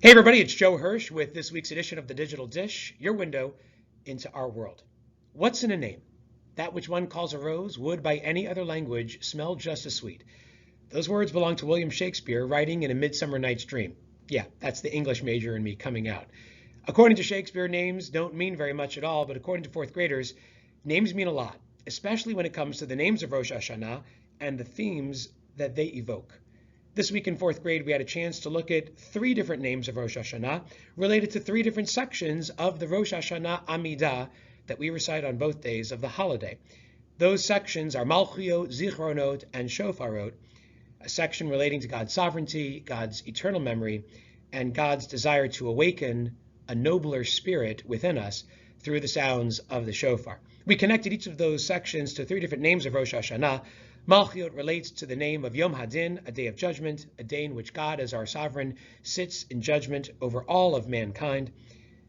Hey everybody, it's Joe Hirsch with this week's edition of The Digital Dish, your window into our world. What's in a name? That which one calls a rose would by any other language smell just as sweet. Those words belong to William Shakespeare writing in A Midsummer Night's Dream. Yeah, that's the English major in me coming out. According to Shakespeare, names don't mean very much at all, but according to fourth graders, names mean a lot, especially when it comes to the names of Rosh Hashanah and the themes that they evoke. This week in fourth grade, we had a chance to look at three different names of Rosh Hashanah related to three different sections of the Rosh Hashanah Amidah that we recite on both days of the holiday. Those sections are Malchiot, Zichronot, and Shofarot, a section relating to God's sovereignty, God's eternal memory, and God's desire to awaken a nobler spirit within us through the sounds of the shofar. We connected each of those sections to three different names of Rosh Hashanah. Malchiot relates to the name of Yom Hadin, a day of judgment, a day in which God, as our sovereign, sits in judgment over all of mankind.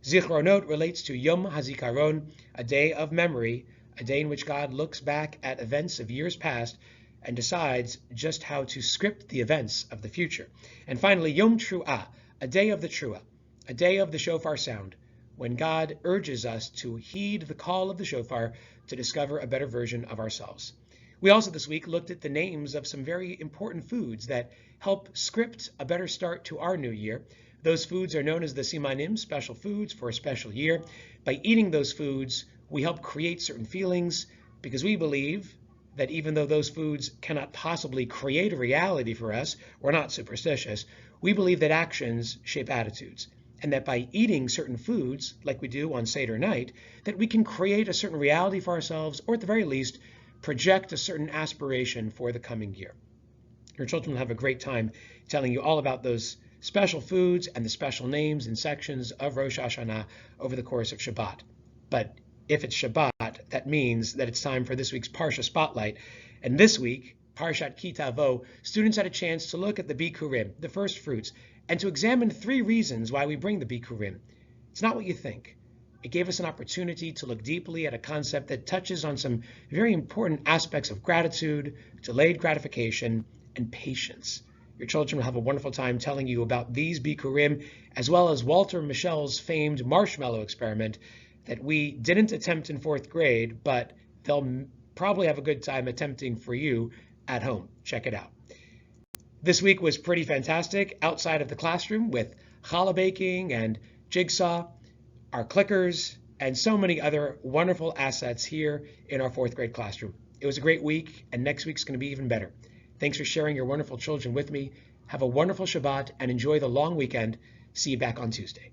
Zichronot relates to Yom HaZikaron, a day of memory, a day in which God looks back at events of years past and decides just how to script the events of the future. And finally, Yom Tru'ah, a day of the Tru'ah, a day of the shofar sound, when God urges us to heed the call of the shofar to discover a better version of ourselves. We also this week looked at the names of some very important foods that help script a better start to our new year. Those foods are known as the Simanim, special foods for a special year. By eating those foods, we help create certain feelings because we believe that even though those foods cannot possibly create a reality for us, we're not superstitious, we believe that actions shape attitudes, and that by eating certain foods, like we do on Seder night, that we can create a certain reality for ourselves, or at the very least, project a certain aspiration for the coming year. Your children will have a great time telling you all about those special foods and the special names and sections of Rosh Hashanah over the course of Shabbat. But if it's Shabbat, that means that it's time for this week's Parsha Spotlight. And this week, Parshat Ki Tavo, students had a chance to look at the Bikurim, the first fruits, and to examine three reasons why we bring the Bikurim. It's not what you think. It gave us an opportunity to look deeply at a concept that touches on some very important aspects of gratitude, delayed gratification, and patience. Your children will have a wonderful time telling you about these Bikurim, as well as Walter Mischel's famed marshmallow experiment that we didn't attempt in fourth grade, but they'll probably have a good time attempting for you at home. Check it out. This week was pretty fantastic outside of the classroom with challah baking and jigsaw, our clickers, and so many other wonderful assets here in our fourth grade classroom. It was a great week, and next week's going to be even better. Thanks for sharing your wonderful children with me. Have a wonderful Shabbat and enjoy the long weekend. See you back on Tuesday.